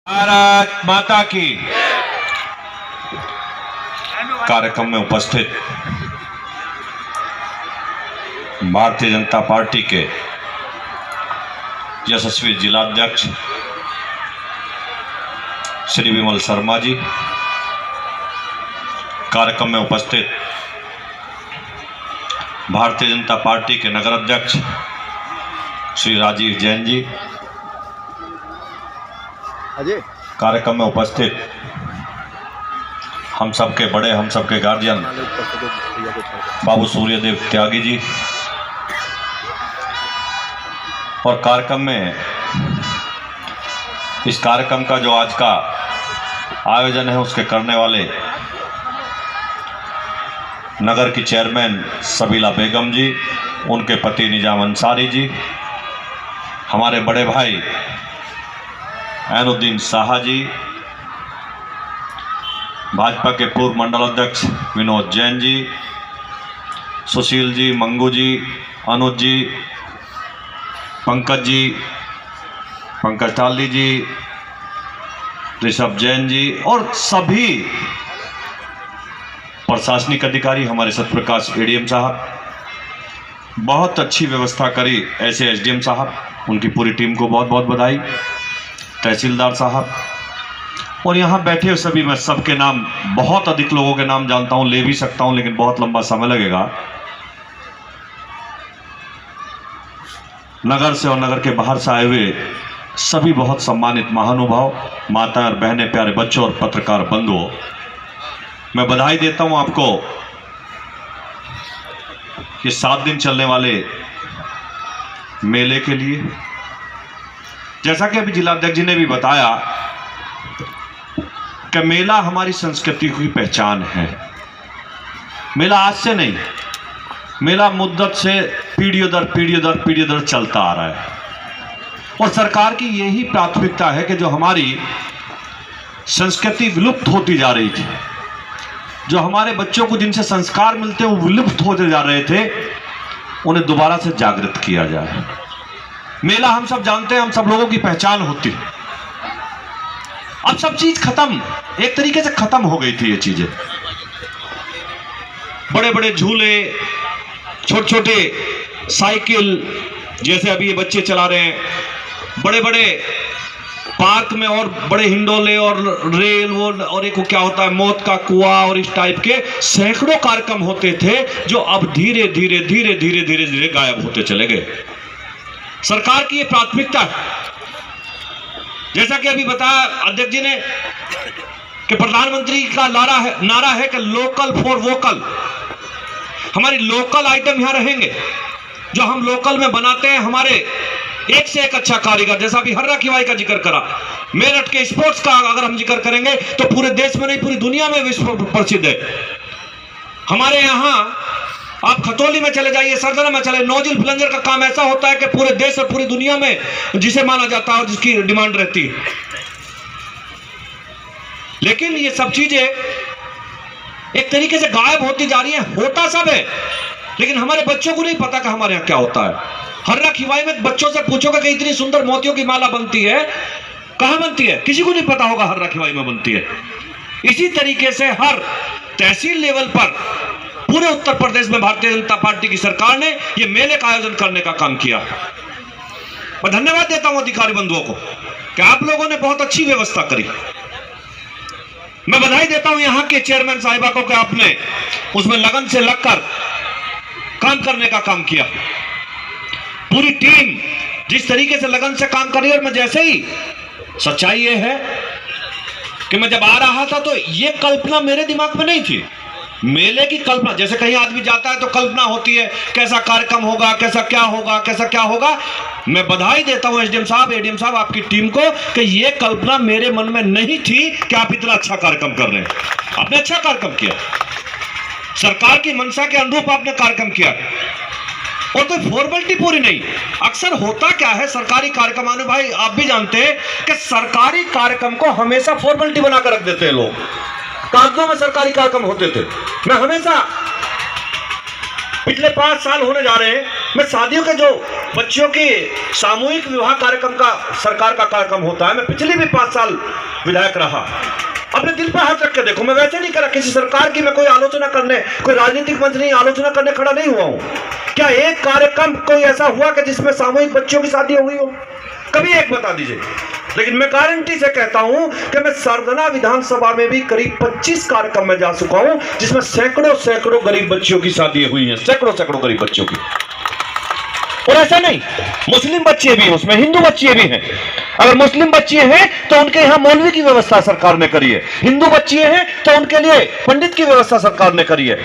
भारत माता की। कार्यक्रम में उपस्थित भारतीय जनता पार्टी के यशस्वी जिलाध्यक्ष श्री विमल शर्मा जी, कार्यक्रम में उपस्थित भारतीय जनता पार्टी के नगर अध्यक्ष श्री राजीव जैन जी, कार्यक्रम में उपस्थित हम सबके बड़े, हम सबके गार्जियन बाबू सूर्यदेव त्यागी जी, और कार्यक्रम में इस कार्यक्रम का जो आज का आयोजन है उसके करने वाले नगर की चेयरमैन सबीला बेगम जी, उनके पति निजाम अंसारी जी, हमारे बड़े भाई ऐनुद्दीन शाह जी, भाजपा के पूर्व मंडल अध्यक्ष विनोद जैन जी, सुशील जी, मंगू जी, अनुज जी, पंकज जी, पंकज टाली जी, ऋषभ जैन जी और सभी प्रशासनिक अधिकारी, हमारे सत्यप्रकाश एडीएम साहब, बहुत अच्छी व्यवस्था करी ऐसे एसडीएम साहब, उनकी पूरी टीम को बहुत बहुत बधाई, तहसीलदार साहब और यहाँ बैठे हुए सभी। मैं सबके नाम, बहुत अधिक लोगों के नाम जानता हूँ, ले भी सकता हूँ लेकिन बहुत लंबा समय लगेगा। नगर से और नगर के बाहर से आए हुए सभी बहुत सम्मानित महानुभाव, माता और बहनें, प्यारे बच्चों और पत्रकार बंधुओं, मैं बधाई देता हूँ आपको कि 7 दिन चलने वाले मेले के लिए। जैसा कि अभी जिलाध्यक्ष जी ने भी बताया कि मेला हमारी संस्कृति की पहचान है। मेला आज से नहीं, मेला मुद्दत से पीढ़ियों दर पीढ़ियों दर चलता आ रहा है और सरकार की यही प्राथमिकता है कि जो हमारी संस्कृति विलुप्त होती जा रही थी, जो हमारे बच्चों को जिनसे संस्कार मिलते वो विलुप्त होते जा रहे थे, उन्हें दोबारा से जागृत किया जाए। मेला हम सब जानते हैं, हम सब लोगों की पहचान होती है। अब सब चीज खत्म, एक तरीके से खत्म हो गई थी ये चीजें। बड़े बड़े झूले, छोटे छोटे साइकिल जैसे अभी ये बच्चे चला रहे हैं, बड़े बड़े पार्क में और बड़े हिंडोले और रेल वो और एक क्या होता है मौत का कुआं और इस टाइप के सैकड़ों कार्यक्रम होते थे जो अब धीरे धीरे गायब होते चले गए। सरकार की ये प्राथमिकता है। जैसा कि अभी बताया अध्यक्ष जी ने कि प्रधानमंत्री का नारा है कि लोकल फॉर वोकल। हमारी लोकल आइटम यहां रहेंगे, जो हम लोकल में बनाते हैं, हमारे एक से एक अच्छा कारीगर। जैसा अभी हर्रा खिवाई का जिक्र करा, मेरठ के स्पोर्ट्स का अगर हम जिक्र करेंगे तो पूरे देश में नहीं पूरी दुनिया में विश्व प्रसिद्ध है। हमारे यहाँ आप खतौली में चले जाइए, सरदना में चले, नोजिल प्लंजर का काम ऐसा होता है कि पूरे देश और पूरी दुनिया में जिसे माना जाता है और जिसकी डिमांड रहती है। लेकिन ये सब चीजें एक तरीके से गायब होती जा रही है। होता सब है लेकिन हमारे बच्चों को नहीं पता कि हमारे यहाँ क्या होता है। हर्रा खिवाई में बच्चों से पूछोगे कि इतनी सुंदर मोतियों की माला बनती है, कहां बनती है, किसी को नहीं पता होगा हर्रा खिवाई में बनती है। इसी तरीके से हर तहसील लेवल पर पूरे उत्तर प्रदेश में भारतीय जनता पार्टी की सरकार ने यह मेले का आयोजन करने का काम किया। मैं धन्यवाद देता हूं अधिकारी बंधुओं को कि आप लोगों ने बहुत अच्छी व्यवस्था करी। मैं बधाई देता हूं यहां के चेयरमैन साहिबा को कि आपने उसमें लगन से लगकर काम करने का काम किया। पूरी टीम जिस तरीके से लगन से काम कर रही है, और मैं जैसे ही सच्चाई ये है कि मैं जब आ रहा था तो ये कल्पना मेरे दिमाग में नहीं थी। मेले की कल्पना, जैसे कहीं आदमी जाता है तो कल्पना होती है कैसा कार्यक्रम होगा, कैसा क्या होगा, कैसा क्या होगा। मैं बधाई देता हूं एसडीएम साहब, एडीएम साहब, आपकी टीम को कि ये कल्पना मेरे मन में नहीं थी कि आप इतना अच्छा कार्यक्रम कर रहे हैं। आपने अच्छा कार्यक्रम किया, सरकार की मंशा के अनुरूप आपने कार्यक्रम किया और कोई फॉर्मेलिटी पूरी नहीं। अक्सर होता क्या है सरकारी कार्यक्रम, आने भाई आप भी जानते हैं कि सरकारी कार्यक्रम को हमेशा फॉर्मेलिटी बनाकर रख देते हैं लोग। कागजों में सरकारी कार्यक्रम होते थे। मैं हमेशा पिछले 5 साल होने जा रहे हैं मैं शादियों के जो बच्चों की सामूहिक विवाह कार्यक्रम का सरकार का कार्यक्रम होता है, मैं पिछले भी 5 साल विधायक रहा, अपने दिल पर हाथ रख के देखो, मैं वैसे नहीं करा किसी सरकार की, मैं कोई आलोचना करने, कोई राजनीतिक मंच नहीं आलोचना करने खड़ा नहीं हुआ हूं। क्या एक कार्यक्रम कोई ऐसा हुआ कि जिसमें सामूहिक बच्चों की शादी हुई हो? कभी एक बता दीजिए। लेकिन मैं गारंटी से कहता हूं कि मैं सरगना विधानसभा में भी करीब 25 कार्यक्रम में जा चुका हूं जिसमें सैकड़ों गरीब बच्चियों की शादी हुई है, सैकड़ों गरीब बच्चों की। और ऐसा नहीं, मुस्लिम बच्चे भी उसमें, हिंदू बच्चे भी हैं। अगर मुस्लिम बच्चे हैं तो उनके यहाँ मौलवी की व्यवस्था सरकार ने करी है, हिंदू बच्चे हैं तो उनके लिए पंडित की व्यवस्था सरकार ने करी है।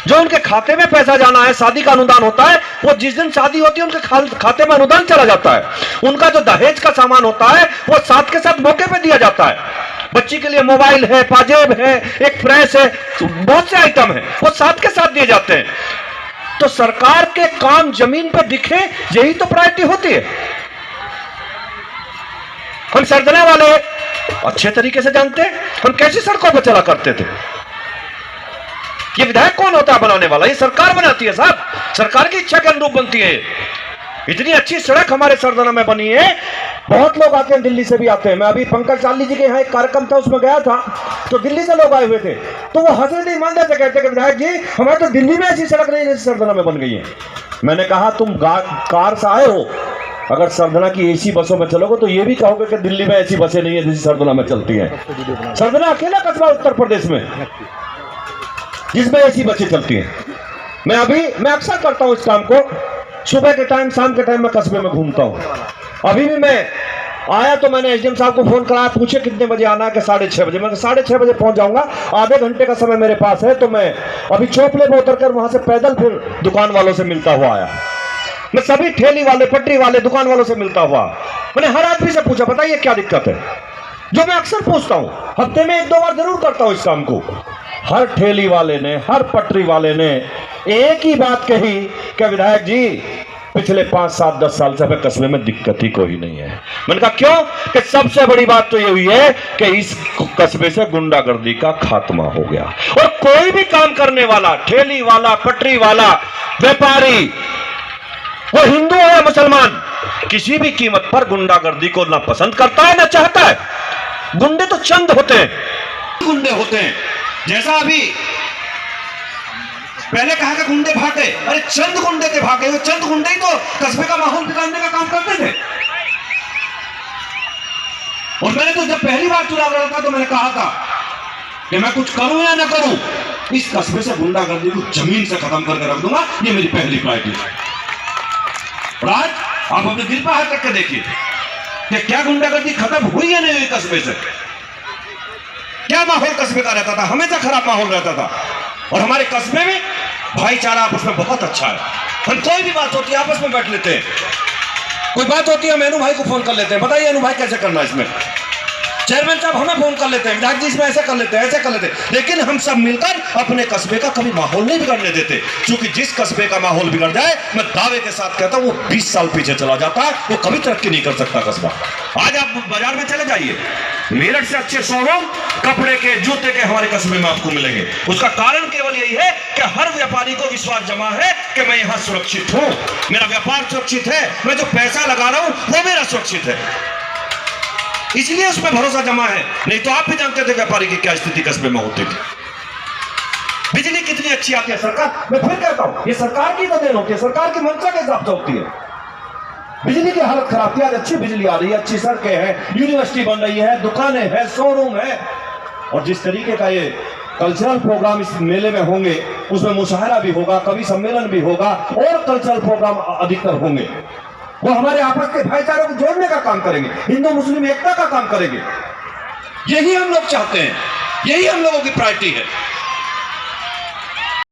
जो उनके खाते में पैसा जाना है, शादी का अनुदान होता है, वो जिस दिन शादी होती है उनके खाते में अनुदान चला जाता है। उनका जो दहेज का सामान होता है वो साथ के साथ मौके पे दिया जाता है। बच्ची के लिए मोबाइल है, पाजेब है, एक प्रेस है, बहुत से आइटम है, वो साथ के साथ दिए जाते हैं। तो सरकार के काम जमीन पर दिखे, यही तो प्रायोरिटी होती है। हम सरगना वाले अच्छे तरीके से जानते हैं हम कैसी सड़कों पर चला करते थे। ये विधायक कौन होता है बनाने वाला? ये सरकार बनाती है साहब, सरकार की इच्छा के अनुरूप बनती है। इतनी अच्छी सड़क हमारे सरगना में बनी है, बहुत लोग आते हैं, दिल्ली से भी आते हैं। मैं अभी पंकज चाली जी के यहाँ एक कार्यक्रम था, उसमें गया था, तो दिल्ली से लोग आए हुए थे, तो वो हंसते ईमानदार से कहते कि विधायक जी हमारे तो दिल्ली में ऐसी सड़क नहीं जैसी सरगना में बन गई है। मैंने कहा तुम कार से आए हो, अगर सरगना की एसी बसों में चलोगे तो ये भी कहोगे कि दिल्ली में ऐसी बसें नहीं है जैसी सरगना में चलती हैं। सरगना अकेला कस्बा उत्तर प्रदेश में जिसमें ऐसी बसें चलती हैं। मैं अक्सर करता हूं इस काम को, सुबह के टाइम, शाम के टाइम में कस्बे में घूमता हूं। अभी भी मैं आया तो मैंने एसडीएम साहब को फोन कराया, पूछे कितने बजे आना है, कि 6:30 बजे। मैं 6:30 बजे पहुंच जाऊंगा, आधे घंटे का समय मेरे पास है। तो मैं अभी चौपले में उतर कर वहां से पैदल फिर दुकान वालों से मिलता हुआ आया। मैं सभी ठेली वाले, पटरी वाले, दुकान वालों से मिलता हुआ, मैंने हर आदमी से पूछा बताइए क्या दिक्कत है, जो मैं अक्सर पूछता हूं, हफ्ते में 1-2 बार जरूर करता हूं इस काम को। हर ठेली वाले ने, हर पटरी वाले ने एक ही बात कही कि विधायक जी पिछले 5, 7, 10 साल से हमें कस्बे में दिक्कत ही कोई नहीं है। मैंने कहा क्यों? कि सबसे बड़ी बात तो ये हुई है कि इस कस्बे से गुंडागर्दी का खात्मा हो गया, और कोई भी काम करने वाला, ठेली वाला, पटरी वाला, व्यापारी, वो हिंदू हो या मुसलमान, किसी भी कीमत पर गुंडागर्दी को ना पसंद करता है ना चाहता है। गुंडे तो चंद होते हैं, गुंडे होते हैं। जैसा अभी पहले कहा कि गुंडे भागे, अरे चंद गुंडे थे भागे, वो चंद गुंडे ही तो कस्बे का माहौल बिगाड़ने का काम करते थे। और मैंने तो जब पहली बार चुनाव लड़ा था तो मैंने कहा था कि मैं कुछ करूं या ना करूं, इस कस्बे से गुंडागर्दी को जमीन से खत्म करके रख दूंगा, ये मेरी पहली प्रायोरिटी है। और आज आप अपने दिल पर हाथ रख के देखिए कि क्या गुंडागर्दी खत्म हुई या नहीं हुई कस्बे से? क्या माहौल कस्बे का रहता था? हमेशा खराब माहौल रहता था। और हमारे कस्बे में भाईचारा आपस में बहुत अच्छा है। हम कोई भी बात होती है आपस में बैठ लेते हैं, कोई बात होती है हम अनु भाई को फोन कर लेते हैं, बताइए अनु भाई कैसे करना है इसमें, चेयरमैन साहब हमें फोन कर लेते हैं, विधायक जी इसमें ऐसे कर लेते हैं, ऐसे कर लेते हैं। लेकिन हम सब मिलकर अपने कस्बे का कभी माहौल नहीं बिगड़ने देते, क्योंकि जिस कस्बे का माहौल बिगड़ जाए, मैं दावे के साथ कहता हूं, वो 20 साल पीछे चला जाता है, वो कभी तरक्की नहीं कर सकता कस्बा। आज आप बाजार में चले जाइए, मेरठ से अच्छे शोरूम कपड़े के, जूते के हमारे कस्बे में आपको मिलेंगे। उसका कारण केवल यही है कि हर व्यापारी को विश्वास जमा है कि मैं यहां सुरक्षित हूं, मेरा व्यापार सुरक्षित है, मैं जो पैसा लगा रहा हूं वो मेरा सुरक्षित है, इसलिए उसमें भरोसा जमा है। नहीं तो आप भी जानते थे व्यापारी की क्या स्थिति कस्बे में होती थी। बिजली कितनी अच्छी आती है सरकार, मैं फिर कहता हूं ये सरकार की तो देन होती है, सरकार की मंशा के हिसाब से होती है। बिजली की हालत खराब थी, आज अच्छी बिजली आ रही है, अच्छी सड़कें हैं, यूनिवर्सिटी बन रही है, दुकानें हैं, शोरूम है। और जिस तरीके का ये कल्चरल प्रोग्राम इस मेले में होंगे, उसमें मुशायरा भी होगा, कवि सम्मेलन भी होगा, और कल्चरल प्रोग्राम अधिकतर होंगे, वो हमारे आपस के भाईचारे को जोड़ने का काम करेंगे, हिंदू मुस्लिम एकता का काम करेंगे। यही हम लोग चाहते हैं, यही हम लोगों की प्रायोरिटी है।